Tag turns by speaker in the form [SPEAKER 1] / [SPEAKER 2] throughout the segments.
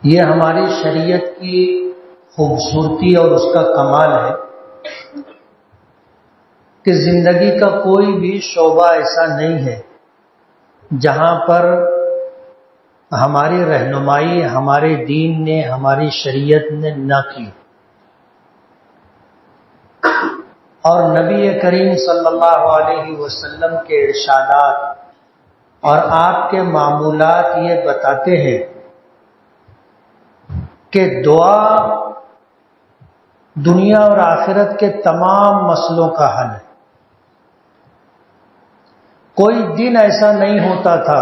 [SPEAKER 1] یہ ہماری شریعت کی خوبصورتی اور اس کا کمال ہے کہ زندگی کا کوئی بھی شعبہ ایسا نہیں ہے جہاں پر ہماری رہنمائی ہمارے دین نے، ہماری شریعت نے نہ کی، اور نبی کریم صلی اللہ علیہ وسلم کے ارشادات اور آپ کے معمولات یہ بتاتے ہیں کہ دعا دنیا اور آخرت کے تمام مسئلوں کا حل ہے۔ کوئی دن ایسا نہیں ہوتا تھا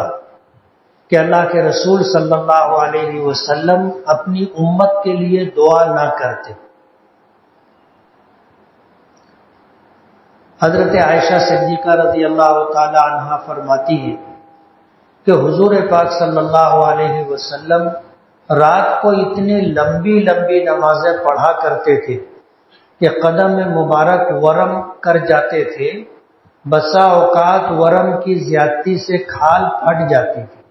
[SPEAKER 1] کہ اللہ کے رسول صلی اللہ علیہ وسلم اپنی امت کے لیے دعا نہ کرتے۔ حضرت عائشہ صدیقہ رضی اللہ تعالی عنہا فرماتی ہے کہ حضور پاک صلی اللہ علیہ وسلم رات کو اتنی لمبی لمبی نمازیں پڑھا کرتے تھے کہ قدم مبارک ورم کر جاتے تھے، بسا اوقات ورم کی زیادتی سے کھال پھٹ جاتی تھی،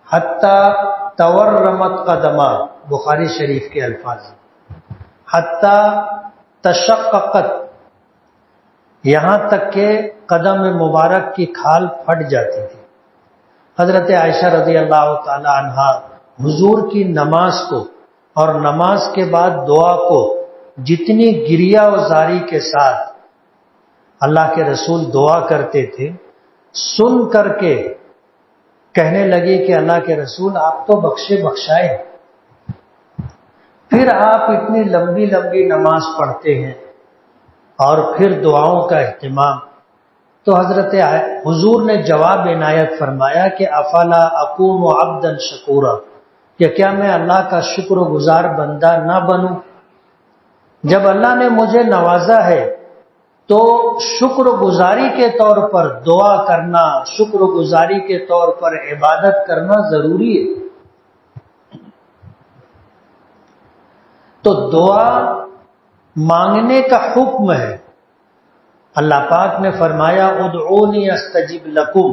[SPEAKER 1] حتیٰ تورمت قدمہ، بخاری شریف کے الفاظ، حتیٰ تشققت، یہاں تک کہ قدم مبارک کی کھال پھٹ جاتی تھی۔ حضرت عائشہ رضی اللہ تعالی عنہا حضور کی نماز کو اور نماز کے بعد دعا کو جتنی گریہ و زاری کے ساتھ اللہ کے رسول دعا کرتے تھے، سن کر کے کہنے لگے کہ اللہ کے رسول آپ تو بخشے بخشائے، پھر آپ اتنی لمبی لمبی نماز پڑھتے ہیں اور پھر دعاؤں کا اہتمام۔ تو حضرت حضور نے جواب عنایت فرمایا کہ افلا اکون عبدا شکورا، کہ کیا میں اللہ کا شکر گزار بندہ نہ بنوں؟ جب اللہ نے مجھے نوازا ہے تو شکر گزاری کے طور پر دعا کرنا، شکر گزاری کے طور پر عبادت کرنا ضروری ہے۔ تو دعا مانگنے کا حکم ہے۔ اللہ پاک نے فرمایا ادعونی استجب لکم،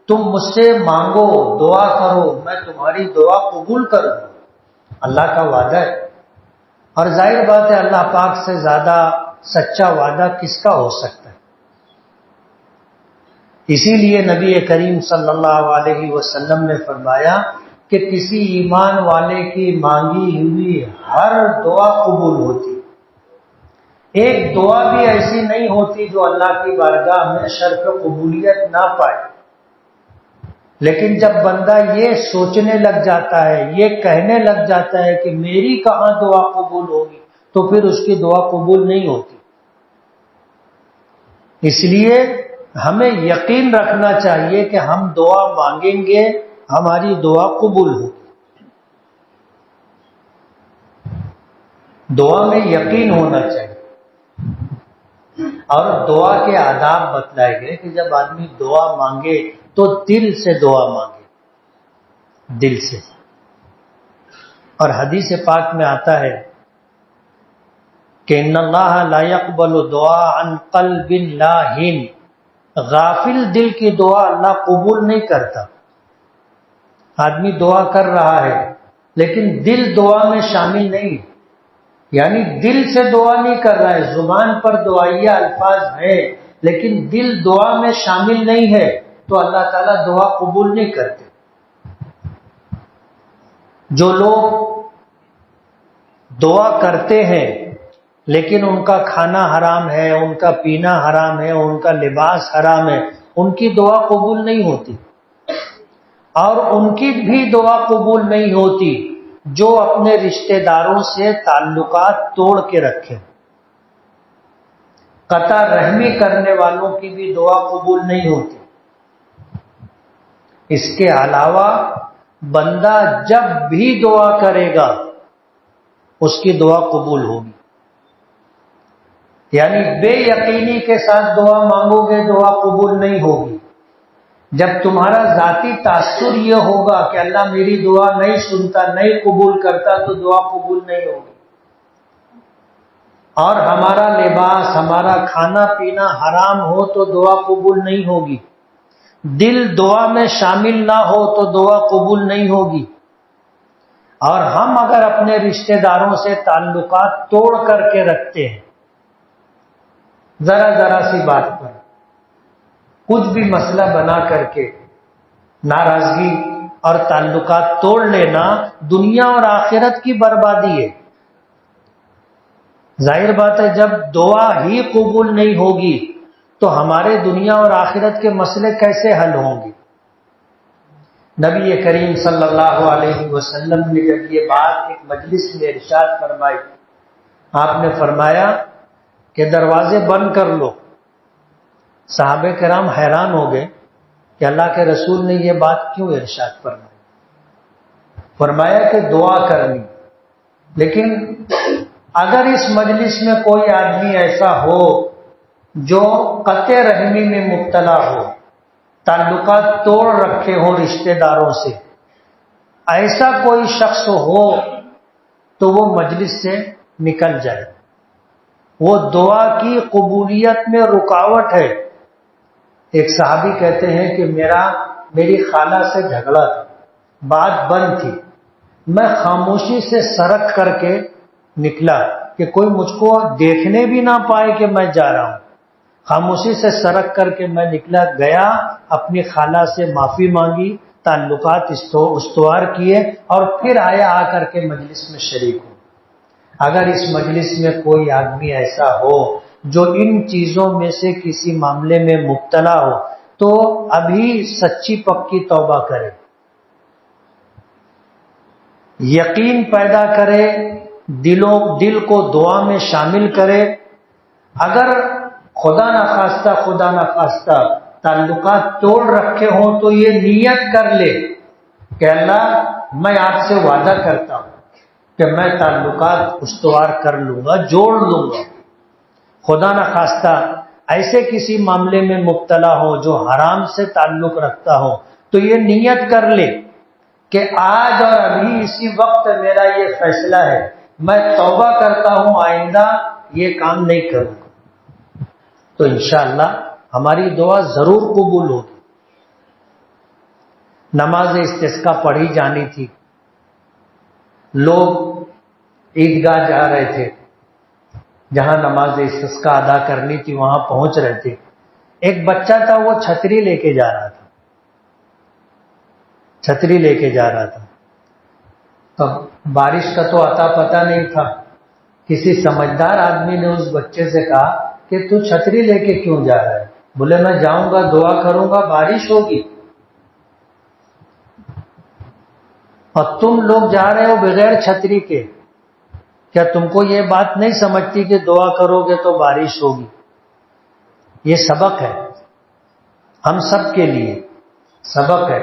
[SPEAKER 1] تم مجھ سے مانگو، دعا کرو، میں تمہاری دعا قبول کروں، اللہ کا وعدہ ہے۔ اور ظاہر بات ہے اللہ پاک سے زیادہ سچا وعدہ کس کا ہو سکتا ہے؟ اسی لیے نبی کریم صلی اللہ علیہ وسلم نے فرمایا کہ کسی ایمان والے کی مانگی ہوئی ہر دعا قبول ہوتی، ایک دعا بھی ایسی نہیں ہوتی جو اللہ کی بارگاہ میں شرف قبولیت نہ پائے۔ لیکن جب بندہ یہ سوچنے لگ جاتا ہے، یہ کہنے لگ جاتا ہے کہ میری کہاں دعا قبول ہوگی، تو پھر اس کی دعا قبول نہیں ہوتی۔ اس لیے ہمیں یقین رکھنا چاہیے کہ ہم دعا مانگیں گے، ہماری دعا قبول ہوگی۔ دعا میں یقین ہونا چاہیے۔ اور دعا کے آداب بتلائے گئے کہ جب آدمی دعا مانگے تو دل سے دعا مانگے، دل سے۔ اور حدیث پاک میں آتا ہے کہ ان اللہ لا يقبل دعاء عن قلب لاہن، غافل دل کی دعا اللہ قبول نہیں کرتا۔ آدمی دعا کر رہا ہے لیکن دل دعا میں شامل نہیں، یعنی دل سے دعا نہیں کر رہا ہے، زبان پر دعائیہ الفاظ ہیں لیکن دل دعا میں شامل نہیں ہے، تو اللہ تعالیٰ دعا قبول نہیں کرتے۔ جو لوگ دعا کرتے ہیں لیکن ان کا کھانا حرام ہے، ان کا پینا حرام ہے، ان کا لباس حرام ہے، ان کی دعا قبول نہیں ہوتی۔ اور ان کی بھی دعا قبول نہیں ہوتی جو اپنے رشتہ داروں سے تعلقات توڑ کے رکھے، قطع رحمی کرنے والوں کی بھی دعا قبول نہیں ہوتی۔ اس کے علاوہ بندہ جب بھی دعا کرے گا اس کی دعا قبول ہوگی، یعنی بے یقینی کے ساتھ دعا مانگو گے دعا قبول نہیں ہوگی۔ جب تمہارا ذاتی تاثر یہ ہوگا کہ اللہ میری دعا نہیں سنتا، نہیں قبول کرتا، تو دعا قبول نہیں ہوگی۔ اور ہمارا لباس، ہمارا کھانا پینا حرام ہو تو دعا قبول نہیں ہوگی، دل دعا میں شامل نہ ہو تو دعا قبول نہیں ہوگی۔ اور ہم اگر اپنے رشتہ داروں سے تعلقات توڑ کر کے رکھتے ہیں، ذرا ذرا سی بات پر کچھ بھی مسئلہ بنا کر کے ناراضگی اور تعلقات توڑ لینا دنیا اور آخرت کی بربادی ہے۔ ظاہر بات ہے جب دعا ہی قبول نہیں ہوگی تو ہمارے دنیا اور آخرت کے مسئلے کیسے حل ہوں گے؟ نبی کریم صلی اللہ علیہ وسلم نے جب یہ بات ایک مجلس میں ارشاد فرمائی، آپ نے فرمایا کہ دروازے بند کر لو۔ صحابہ کرام حیران ہو گئے کہ اللہ کے رسول نے یہ بات کیوں ارشاد فرمائی؟ فرمایا کہ دعا کرنی، لیکن اگر اس مجلس میں کوئی آدمی ایسا ہو جو قطع رحمی میں مبتلا ہو، تعلقات توڑ رکھے ہوں رشتہ داروں سے، ایسا کوئی شخص ہو تو وہ مجلس سے نکل جائے، وہ دعا کی قبولیت میں رکاوٹ ہے۔ ایک صحابی کہتے ہیں کہ میری خالہ سے جھگڑا تھا، بات بند تھی، میں خاموشی سے سرک کر کے نکلا کہ کوئی مجھ کو دیکھنے بھی نہ پائے کہ میں جا رہا ہوں۔ خاموشی سے سرک کر کے میں نکلا، گیا، اپنی خالہ سے معافی مانگی، تعلقات استوار کیے اور پھر آیا، آ کر کے مجلس میں شریک ہوں۔ اگر اس مجلس میں کوئی آدمی ایسا ہو جو ان چیزوں میں سے کسی معاملے میں مبتلا ہو تو ابھی سچی پکی توبہ کرے، یقین پیدا کرے، دل کو دعا میں شامل کرے۔ اگر خدا نخواستہ تعلقات توڑ رکھے ہوں تو یہ نیت کر لے کہ اللہ میں آپ سے وعدہ کرتا ہوں کہ میں تعلقات استوار کر لوں گا، جوڑ لوں گا۔ خدا نخواستہ ایسے کسی معاملے میں مبتلا ہو جو حرام سے تعلق رکھتا ہو تو یہ نیت کر لے کہ آج اور ابھی اسی وقت میرا یہ فیصلہ ہے، میں توبہ کرتا ہوں، آئندہ یہ کام نہیں کروں گا، تو انشاءاللہ ہماری دعا ضرور قبول ہوگی۔ نماز استسقاء پڑھی جانی تھی، لوگ عیدگاہ جا رہے تھے، جہاں نماز استسقاء ادا کرنی تھی وہاں پہنچ رہے تھے۔ ایک بچہ تھا، وہ چھتری لے کے جا رہا تھا، تو بارش کا تو عطا پتہ نہیں تھا۔ کسی سمجھدار آدمی نے اس بچے سے کہا کہ تو چھتری لے کے کیوں جا رہا ہے؟ بولے میں جاؤں گا، دعا کروں گا، بارش ہوگی، اور تم لوگ جا رہے ہو بغیر چھتری کے، کیا تم کو یہ بات نہیں سمجھتی کہ دعا کرو گے تو بارش ہوگی؟ یہ سبق ہے، ہم سب کے لیے سبق ہے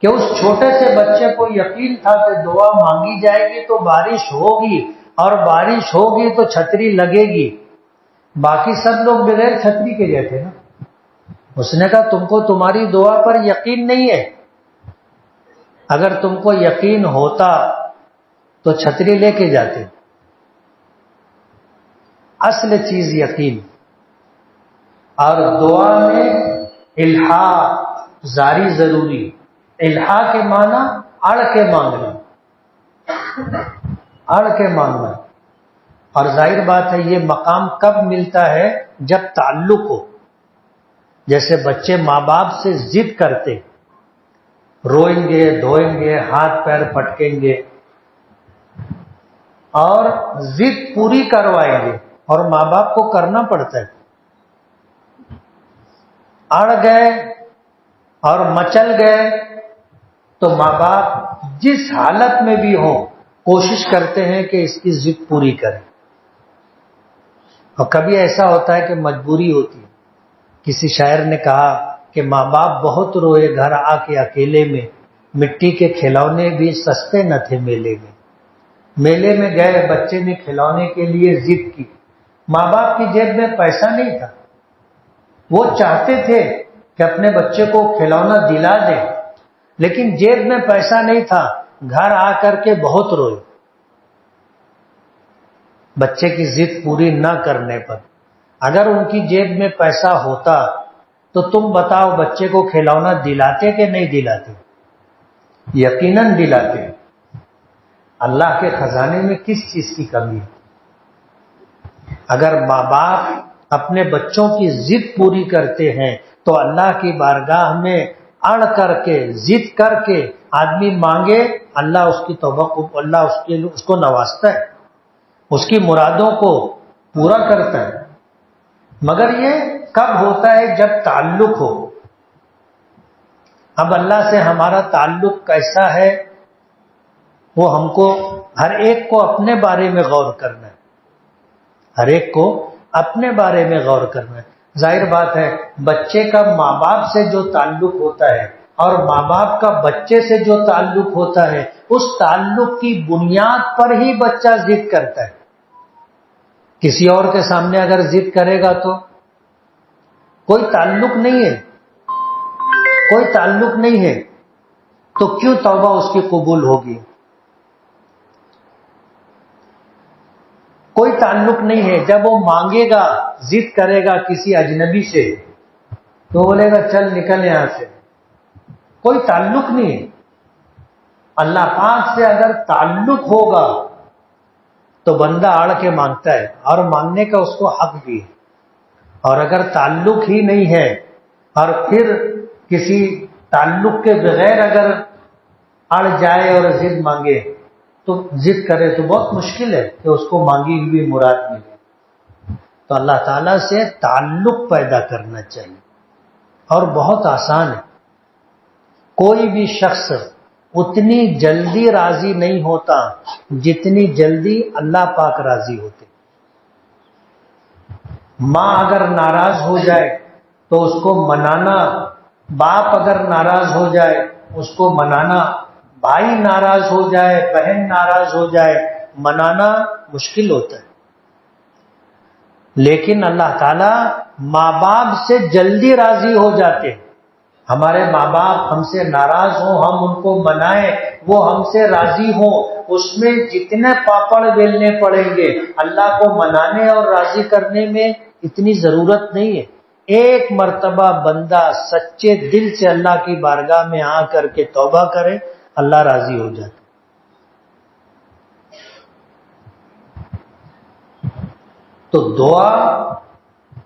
[SPEAKER 1] کہ اس چھوٹے سے بچے کو یقین تھا کہ دعا مانگی جائے گی تو بارش ہوگی، اور بارش ہوگی تو چھتری لگے گی۔ باقی سب لوگ بغیر چھتری کے گئے تھے نا۔ اس نے کہا تم کو تمہاری دعا پر یقین نہیں ہے، اگر تم کو یقین ہوتا تو چھتری لے کے جاتے۔ اصل چیز یقین، اور دعا میں الہا زاری ضروری۔ الہا کے معنی اڑ کے مانگنا، اڑ کے مانگنا، اور ظاہر بات ہے یہ مقام کب ملتا ہے؟ جب تعلق ہو۔ جیسے بچے ماں باپ سے ضد کرتے، روئیں گے، دھوئیں گے، ہاتھ پیر پٹکیں گے اور ضد پوری کروائیں گے، اور ماں باپ کو کرنا پڑتا ہے۔ اڑ گئے اور مچل گئے تو ماں باپ جس حالت میں بھی ہو کوشش کرتے ہیں کہ اس کی ضد پوری کریں، اور کبھی ایسا ہوتا ہے کہ مجبوری ہوتی ہے۔ کسی شاعر نے کہا کہ ماں باپ بہت روئے گھر آ کے اکیلے میں، مٹی کے کھلونے بھی سستے نہ تھے میلے میں۔ میلے میں گئے، بچے نے کھلونے کے لیے ضد کی، ماں باپ کی جیب میں پیسہ نہیں تھا، وہ چاہتے تھے کہ اپنے بچے کو کھلونا دلا دیں، لیکن جیب میں پیسہ نہیں تھا، گھر آ کر کے بہت روئے بچے کی ضد پوری نہ کرنے پر۔ اگر ان کی جیب میں پیسہ ہوتا تو تم بتاؤ بچے کو کھلونا دلاتے کہ نہیں دلاتے؟ یقیناً دلاتے۔ اللہ کے خزانے میں کس چیز کی کمی ہے؟ اگر ماں باپ اپنے بچوں کی ضد پوری کرتے ہیں تو اللہ کی بارگاہ میں اڑ کر کے ضد کر کے آدمی مانگے، اللہ اس کی توبہ کو، اللہ اس کو نوازتا ہے، اس کی مرادوں کو پورا کرتا ہے۔ مگر یہ کب ہوتا ہے؟ جب تعلق ہو۔ اب اللہ سے ہمارا تعلق کیسا ہے وہ ہم کو ہر ایک کو اپنے بارے میں غور کرنا ہے، ہر ایک کو اپنے بارے میں غور کرنا ہے۔ ظاہر بات ہے بچے کا ماں باپ سے جو تعلق ہوتا ہے اور ماں باپ کا بچے سے جو تعلق ہوتا ہے، اس تعلق کی بنیاد پر ہی بچہ ضد کرتا ہے۔ کسی اور کے سامنے اگر ضد کرے گا تو کوئی تعلق نہیں ہے، کوئی تعلق نہیں ہے، تو کیوں توبہ اس کی قبول ہوگی؟ کوئی تعلق نہیں ہے۔ جب وہ مانگے گا، ضد کرے گا کسی اجنبی سے تو بولے گا چل نکل یہاں سے، کوئی تعلق نہیں ہے۔ اللہ پاک سے اگر تعلق ہوگا تو بندہ اڑ کے مانگتا ہے اور مانگنے کا اس کو حق بھی ہے، اور اگر تعلق ہی نہیں ہے اور پھر کسی تعلق کے بغیر اگر اڑ جائے اور ضد مانگے تو ضد کرے تو بہت مشکل ہے کہ اس کو مانگی ہوئی مراد ملے۔ تو اللہ تعالیٰ سے تعلق پیدا کرنا چاہیے، اور بہت آسان ہے۔ کوئی بھی شخص اتنی جلدی راضی نہیں ہوتا جتنی جلدی اللہ پاک راضی ہوتے۔ ماں اگر ناراض ہو جائے تو اس کو منانا، باپ اگر ناراض ہو جائے اس کو منانا، بھائی ناراض ہو جائے، بہن ناراض ہو جائے، منانا مشکل ہوتا ہے۔ لیکن اللہ تعالیٰ ماں باپ سے جلدی راضی ہو جاتے ہیں۔ ہمارے ماں باپ ہم سے ناراض ہوں، ہم ان کو منائیں، وہ ہم سے راضی ہوں، اس میں جتنے پاپڑ بیلنے پڑیں گے اللہ کو منانے اور راضی کرنے میں اتنی ضرورت نہیں ہے۔ ایک مرتبہ بندہ سچے دل سے اللہ کی بارگاہ میں آ کر کے توبہ کرے، اللہ راضی ہو جاتا۔ تو دعا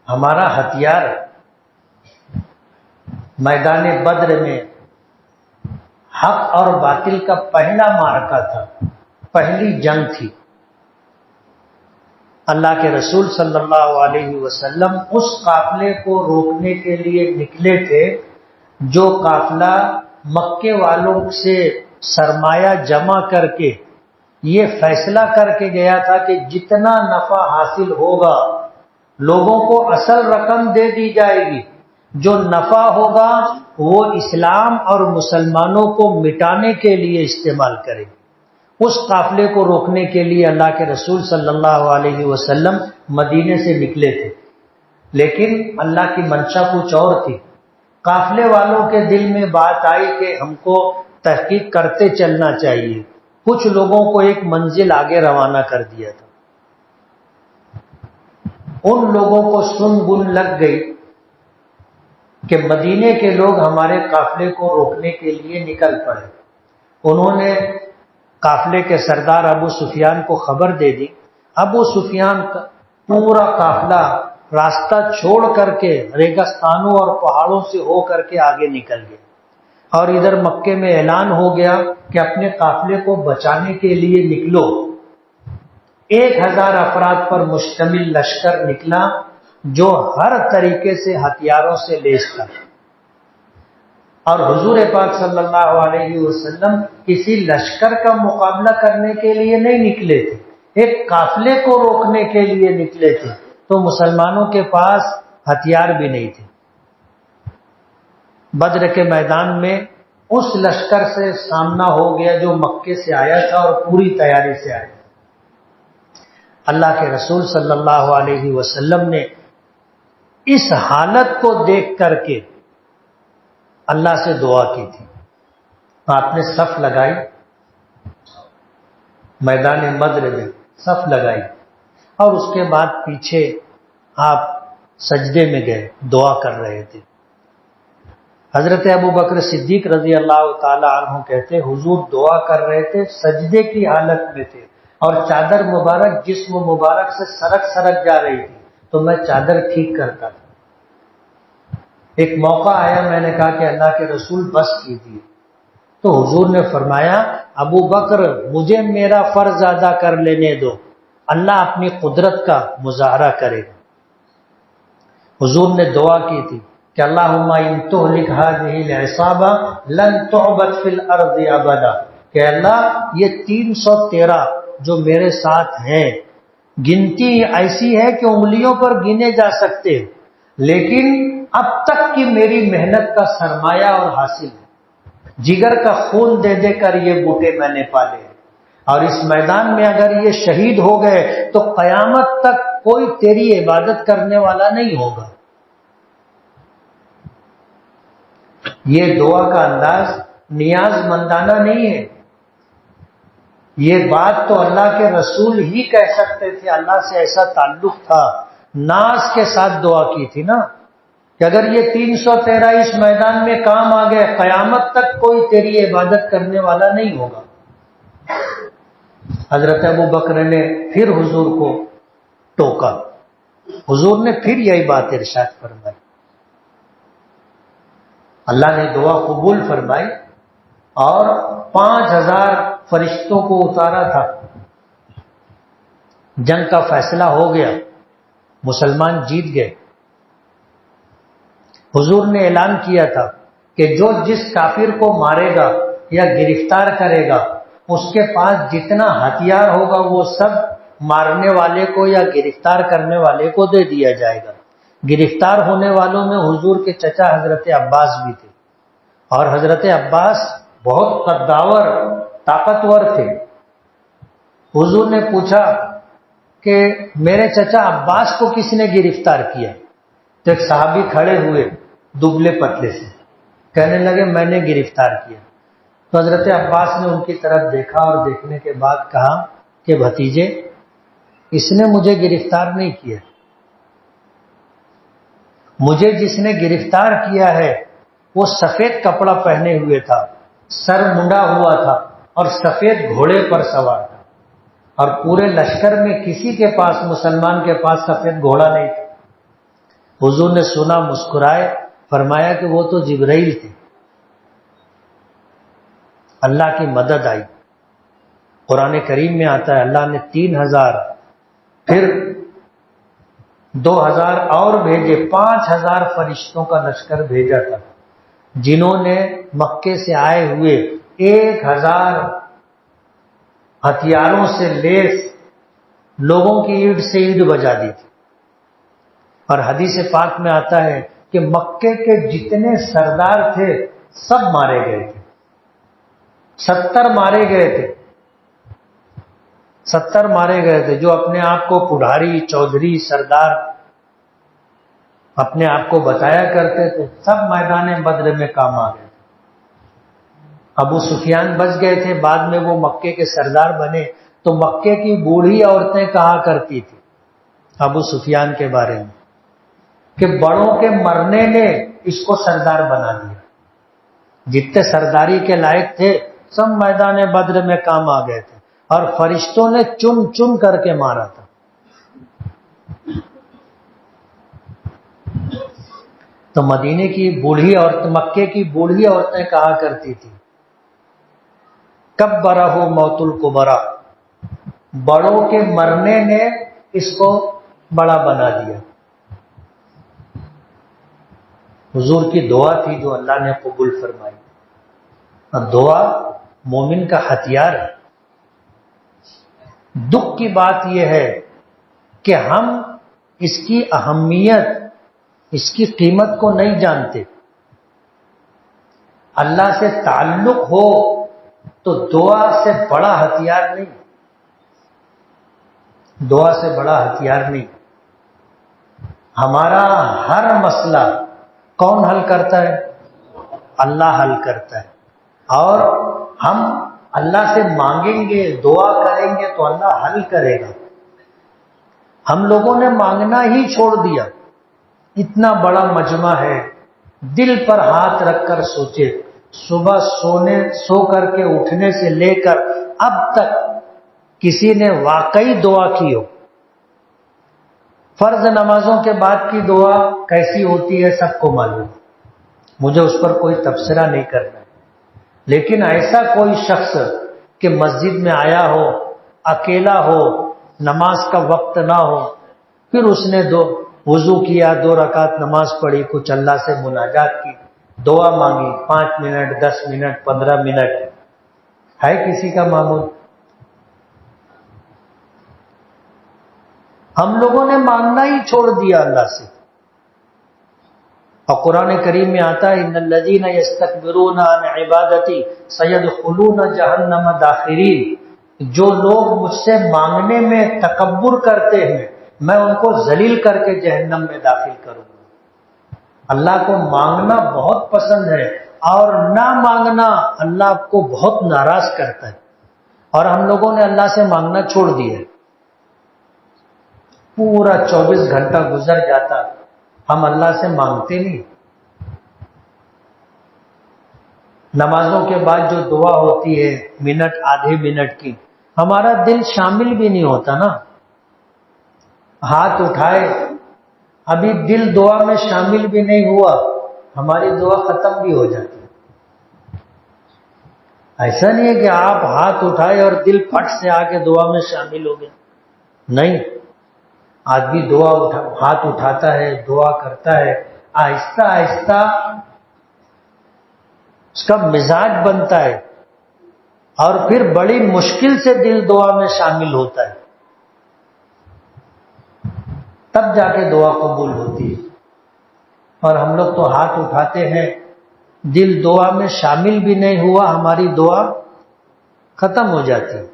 [SPEAKER 1] ہمارا ہتھیار ہے۔ میدان بدر میں حق اور باطل کا پہلا معرکہ تھا، پہلی جنگ تھی۔ اللہ کے رسول صلی اللہ علیہ وسلم اس قافلے کو روکنے کے لیے نکلے تھے جو قافلہ مکے والوں سے سرمایہ جمع کر کے یہ فیصلہ کر کے گیا تھا کہ جتنا نفع حاصل ہوگا لوگوں کو اصل رقم دے دی جائے گی، جو نفع ہوگا وہ اسلام اور مسلمانوں کو مٹانے کے لیے استعمال کرے گی۔ اس قافلے کو روکنے کے لیے اللہ کے رسول صلی اللہ علیہ وسلم مدینے سے نکلے تھے، لیکن اللہ کی منشا کچھ اور تھی۔ قافلے والوں کے دل میں بات آئی کہ ہم کو تحقیق کرتے چلنا چاہیے، کچھ لوگوں کو ایک منزل آگے روانہ کر دیا تھا۔ ان لوگوں کو سن گن لگ گئی کہ مدینے کے لوگ ہمارے قافلے کو روکنے کے لیے نکل پڑے۔ انہوں نے قافلے کے سردار ابو سفیان کو خبر دے دی۔ ابو سفیان کا پورا قافلہ راستہ چھوڑ کر کے ریگستانوں اور پہاڑوں سے ہو کر کے آگے نکل گئے، اور ادھر مکے میں اعلان ہو گیا کہ اپنے قافلے کو بچانے کے لیے نکلو۔ 1000 افراد پر مشتمل لشکر نکلا جو ہر طریقے سے ہتھیاروں سے لیس تھا، اور حضور پاک صلی اللہ علیہ وسلم کسی لشکر کا مقابلہ کرنے کے لیے نہیں نکلے تھے، ایک قافلے کو روکنے کے لیے نکلے تھے۔ تو مسلمانوں کے پاس ہتھیار بھی نہیں تھے۔ بدر کے میدان میں اس لشکر سے سامنا ہو گیا جو مکے سے آیا تھا اور پوری تیاری سے آیا۔ اللہ کے رسول صلی اللہ علیہ وسلم نے اس حالت کو دیکھ کر کے اللہ سے دعا کی تھی۔ آپ نے صف لگائی، میدان بدر میں صف لگائی، اور اس کے بعد پیچھے آپ سجدے میں گئے، دعا کر رہے تھے۔ حضرت ابو بکر صدیق رضی اللہ تعالی عنہ کہتے حضور دعا کر رہے تھے، سجدے کی حالت میں تھے اور چادر مبارک جسم مبارک سے سرک سرک جا رہی تھی، تو میں چادر ٹھیک کرتا تھا۔ ایک موقع آیا، میں نے کہا کہ اللہ کے رسول بس کیجیے، تو حضور نے فرمایا ابو بکر مجھے میرا فرض ادا کر لینے دو، اللہ اپنی قدرت کا مظاہرہ کرے گا۔ حضور نے دعا کی تھی کہ اللہم ان تہلک ہذہ العصابہ لن تعبد فی الارض ابدا، کہ اللہ یہ 313 جو میرے ساتھ ہیں، گنتی ایسی ہے کہ انگلیوں پر گنے جا سکتے، لیکن اب تک کی میری محنت کا سرمایہ اور حاصل ہے، جگر کا خون دے دے کر یہ بوٹے میں نے پالے، اور اس میدان میں اگر یہ شہید ہو گئے تو قیامت تک کوئی تیری عبادت کرنے والا نہیں ہوگا۔ یہ دعا کا انداز نیاز مندانہ نہیں ہے، یہ بات تو اللہ کے رسول ہی کہہ سکتے تھے، اللہ سے ایسا تعلق تھا، ناز کے ساتھ دعا کی تھی نا کہ اگر یہ 313 اس میدان میں کام آ گئے، قیامت تک کوئی تیری عبادت کرنے والا نہیں ہوگا۔ حضرت ابو بکر نے پھر حضور کو ٹوکا، حضور نے پھر یہی بات ارشاد فرمائی، اللہ نے دعا قبول فرمائی اور 5000 فرشتوں کو اتارا تھا، جنگ کا فیصلہ ہو گیا، مسلمان جیت گئے۔ حضور نے اعلان کیا تھا کہ جو جس کافر کو مارے گا یا گرفتار کرے گا، اس کے پاس جتنا ہتھیار ہوگا وہ سب مارنے والے کو یا گرفتار کرنے والے کو دے دیا جائے گا۔ گرفتار ہونے والوں میں حضور کے چچا حضرت عباس بھی تھے، اور حضرت عباس بہت قداور طاقتور تھے۔ حضور نے پوچھا کہ میرے چچا عباس کو کس نے گرفتار کیا؟ تو ایک صحابی کھڑے ہوئے دبلے پتلے سے، کہنے لگے میں نے گرفتار کیا۔ تو حضرت عباس نے ان کی طرف دیکھا اور دیکھنے کے بعد کہا کہ بھتیجے، اس نے مجھے گرفتار نہیں کیا، مجھے جس نے گرفتار کیا ہے وہ سفید کپڑا پہنے ہوئے تھا، سر منڈا ہوا تھا اور سفید گھوڑے پر سوار تھا، اور پورے لشکر میں کسی کے پاس، مسلمان کے پاس سفید گھوڑا نہیں تھا۔ حضور نے سنا، مسکرائے، فرمایا کہ وہ تو جبرائیل تھے۔ اللہ کی مدد آئی۔ قرآن کریم میں آتا ہے اللہ نے 3000 پھر 2000 اور بھیجے، 5000 فرشتوں کا لشکر بھیجا تھا، جنہوں نے مکے سے آئے ہوئے 1000 ہتھیاروں سے لیس لوگوں کی اینٹ سے اینٹ بجا دی تھی۔ اور حدیث پاک میں آتا ہے کہ مکے کے جتنے سردار تھے سب مارے گئے تھے، 70 مارے گئے تھے، 70 مارے گئے تھے۔ جو اپنے آپ کو پڑھاری، چودھری، سردار اپنے آپ کو بتایا کرتے تھے، سب میدان بدر میں کام آ گئے تھے۔ ابو سفیان بچ گئے تھے، بعد میں وہ مکے کے سردار بنے، تو مکے کی بوڑھی عورتیں کہا کرتی تھی ابو سفیان کے بارے میں کہ بڑوں کے مرنے نے اس کو سردار بنا دیا۔ جتنے سرداری کے لائق تھے سب میدان بدر میں کام آ گئے تھے، اور فرشتوں نے چن چن کر کے مارا تھا۔ تو مدینے کی بوڑھی عورت، مکے کی بوڑھی عورتیں کہا کرتی تھی کبرہ موت الکبرا، بڑوں کے مرنے نے اس کو بڑا بنا دیا۔ حضور کی دعا تھی جو اللہ نے قبول فرمائی، اور دعا مومن کا ہتھیار ہے۔ دکھ کی بات یہ ہے کہ ہم اس کی اہمیت، اس کی قیمت کو نہیں جانتے۔ اللہ سے تعلق ہو تو دعا سے بڑا ہتھیار نہیں، دعا سے بڑا ہتھیار نہیں۔ ہمارا ہر مسئلہ کون حل کرتا ہے؟ اللہ حل کرتا ہے، اور ہم اللہ سے مانگیں گے، دعا کریں گے تو اللہ حل کرے گا۔ ہم لوگوں نے مانگنا ہی چھوڑ دیا۔ اتنا بڑا مجمع ہے، دل پر ہاتھ رکھ کر سوچے، صبح سو کر کے اٹھنے سے لے کر اب تک کسی نے واقعی دعا کی ہو۔ فرض نمازوں کے بعد کی دعا کیسی ہوتی ہے سب کو معلوم، مجھے اس پر کوئی تبصرہ نہیں کرنا ہے، لیکن ایسا کوئی شخص کہ مسجد میں آیا ہو، اکیلا ہو، نماز کا وقت نہ ہو، پھر اس نے وضو کیا، 2 رکعت نماز پڑھی، کچھ اللہ سے مناجات کی، دعا مانگی، 5 منٹ 10 منٹ 15 منٹ، ہے کسی کا معمول؟ ہم لوگوں نے مانگنا ہی چھوڑ دیا اللہ سے۔ اور قرآن کریم میں آتا ہے ان الذین یستکبرون عن عبادتی سیدخلون جہنم داخرین، جو لوگ مجھ سے مانگنے میں تکبر کرتے ہیں میں ان کو ذلیل کر کے جہنم میں داخل کروں گا۔ اللہ کو مانگنا بہت پسند ہے اور نہ مانگنا اللہ کو بہت ناراض کرتا ہے، اور ہم لوگوں نے اللہ سے مانگنا چھوڑ دیا ہے۔ پورا 24 گھنٹہ گزر جاتا ہم اللہ سے مانگتے نہیں۔ نمازوں کے بعد جو دعا ہوتی ہے منٹ آدھے منٹ کی، ہمارا دل شامل بھی نہیں ہوتا نا، ہاتھ اٹھائے ابھی دل دعا میں شامل بھی نہیں ہوا، ہماری دعا ختم بھی ہو جاتی ہے۔ ایسا نہیں ہے کہ آپ ہاتھ اٹھائے اور دل پھٹ سے آ کے دعا میں شامل ہو گئے، نہیں، آدمی ہاتھ اٹھاتا ہے، دعا کرتا ہے، آہستہ آہستہ اس کا مزاج بنتا ہے، اور پھر بڑی مشکل سے دل دعا میں شامل ہوتا ہے، تب جا کے دعا قبول ہوتی ہے۔ اور ہم لوگ تو ہاتھ اٹھاتے ہیں، دل دعا میں شامل بھی نہیں ہوا، ہماری دعا ختم ہو جاتی ہے۔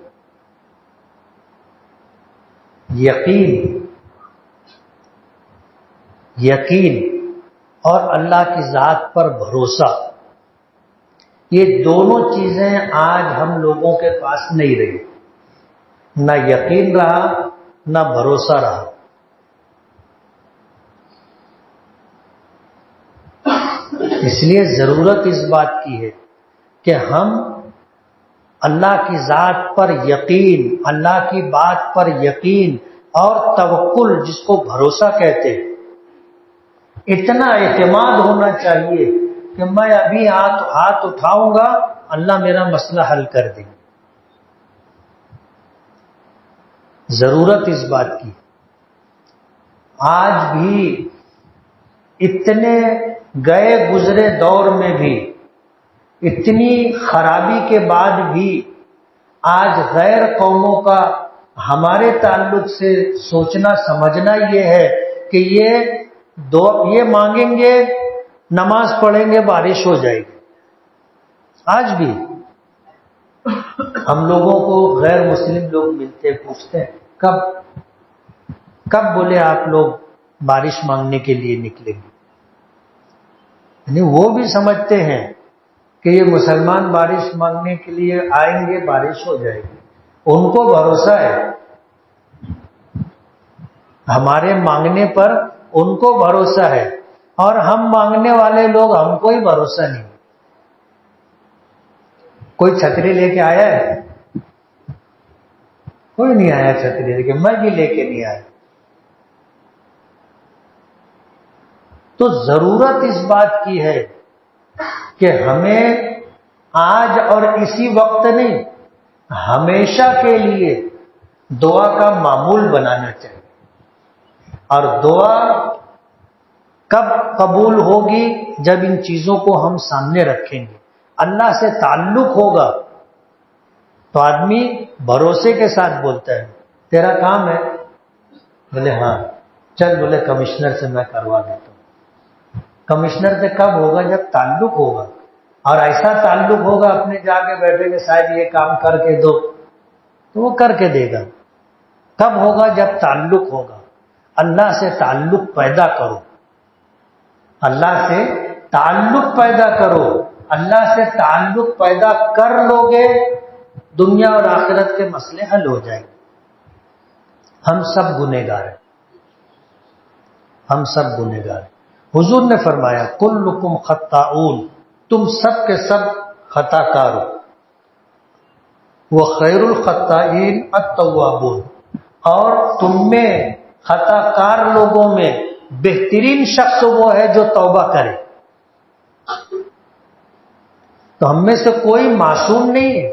[SPEAKER 1] یقین اور اللہ کی ذات پر بھروسہ، یہ دونوں چیزیں آج ہم لوگوں کے پاس نہیں رہی، نہ یقین رہا نہ بھروسہ رہا۔ اس لیے ضرورت اس بات کی ہے کہ ہم اللہ کی ذات پر یقین، اللہ کی بات پر یقین اور توکل، جس کو بھروسہ کہتے ہیں، اتنا اعتماد ہونا چاہیے کہ میں ابھی ہاتھ اٹھاؤں گا اللہ میرا مسئلہ حل کر دیں گے۔ ضرورت اس بات کی۔ آج بھی اتنے گئے گزرے دور میں بھی، اتنی خرابی کے بعد بھی آج غیر قوموں کا ہمارے تعلق سے سوچنا سمجھنا یہ ہے کہ یہ مانگیں گے، نماز پڑھیں گے، بارش ہو جائے گی۔ آج بھی ہم لوگوں کو غیر مسلم لوگ ملتے پوچھتے ہیں کب بولے آپ لوگ بارش مانگنے کے لیے نکلیں گے؟ یعنی وہ بھی سمجھتے ہیں کہ یہ مسلمان بارش مانگنے کے لیے آئیں گے، بارش ہو جائے گی، ان کو بھروسہ ہے، ہمارے مانگنے پر ان کو بھروسہ ہے، اور ہم مانگنے والے لوگ ہم کو ہی بھروسہ نہیں۔ کوئی چھتری لے کے آیا ہے؟ کوئی نہیں آیا چھتری لے کے، میں بھی لے کے نہیں آیا۔ تو ضرورت اس بات کی ہے کہ ہمیں آج اور اسی وقت نہیں، ہمیشہ کے لیے دعا کا معمول بنانا چاہیے۔ اور دعا کب قبول ہوگی؟ جب ان چیزوں کو ہم سامنے رکھیں گے، اللہ سے تعلق ہوگا تو آدمی بھروسے کے ساتھ بولتا ہے تیرا کام ہے؟ بولے ہاں، چل، بولے کمشنر سے میں کروا دیتا ہوں۔ کمشنر سے کب ہوگا؟ جب تعلق ہوگا، اور ایسا تعلق ہوگا اپنے جا کے بیٹھے کہ صاحب یہ کام کر کے دو، تو وہ کر کے دے گا۔ کب ہوگا؟ جب تعلق ہوگا۔ اللہ سے تعلق پیدا کرو، اللہ سے تعلق پیدا کرو، اللہ سے تعلق پیدا کر لو گے، دنیا اور آخرت کے مسئلے حل ہو جائیں گے۔ ہم سب گنہگار ہیں، ہم سب گنہگار ہیں۔ حضور نے فرمایا کلکم خطاؤن، تم سب کے سب خطا کار ہو، وخیر الخطائین التوابون، اور تم میں خطا کار لوگوں میں بہترین شخص وہ ہے جو توبہ کرے۔ تو ہم میں سے کوئی معصوم نہیں ہے،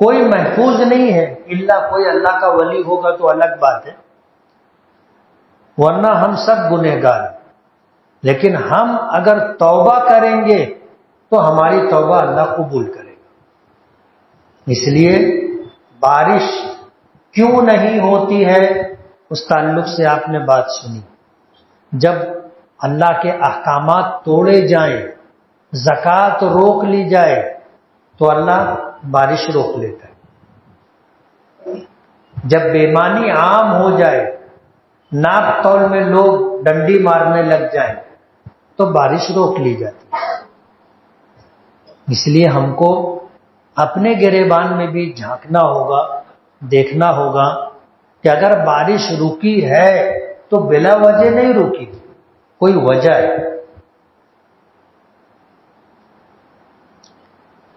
[SPEAKER 1] کوئی محفوظ نہیں ہے، الا کوئی اللہ کا ولی ہوگا تو الگ بات ہے، ورنہ ہم سب گنہگار ہیں۔ لیکن ہم اگر توبہ کریں گے تو ہماری توبہ اللہ قبول کرے گا۔ اس لیے بارش کیوں نہیں ہوتی ہے، اس تعلق سے آپ نے بات سنی۔ جب اللہ کے احکامات توڑے جائیں، زکوٰۃ روک لی جائے تو اللہ بارش روک لیتا ہے۔ جب بے ایمانی عام ہو جائے، ناپ تول میں لوگ ڈنڈی مارنے لگ جائیں تو بارش روک لی جاتی ہے۔ اس لیے ہم کو اپنے گریبان میں بھی جھانکنا ہوگا، دیکھنا ہوگا کہ اگر بارش رکی ہے تو بلا وجہ نہیں رکی، کوئی وجہ ہے۔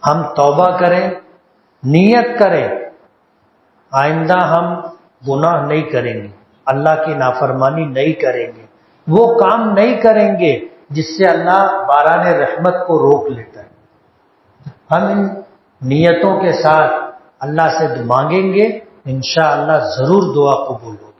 [SPEAKER 1] ہم توبہ کریں، نیت کریں، آئندہ ہم گناہ نہیں کریں گے، اللہ کی نافرمانی نہیں کریں گے، وہ کام نہیں کریں گے جس سے اللہ باران رحمت کو روک لیتا ہے۔ ہم ان نیتوں کے ساتھ اللہ سے مانگیں گے، انشاءاللہ ضرور دعا قبول ہوگی۔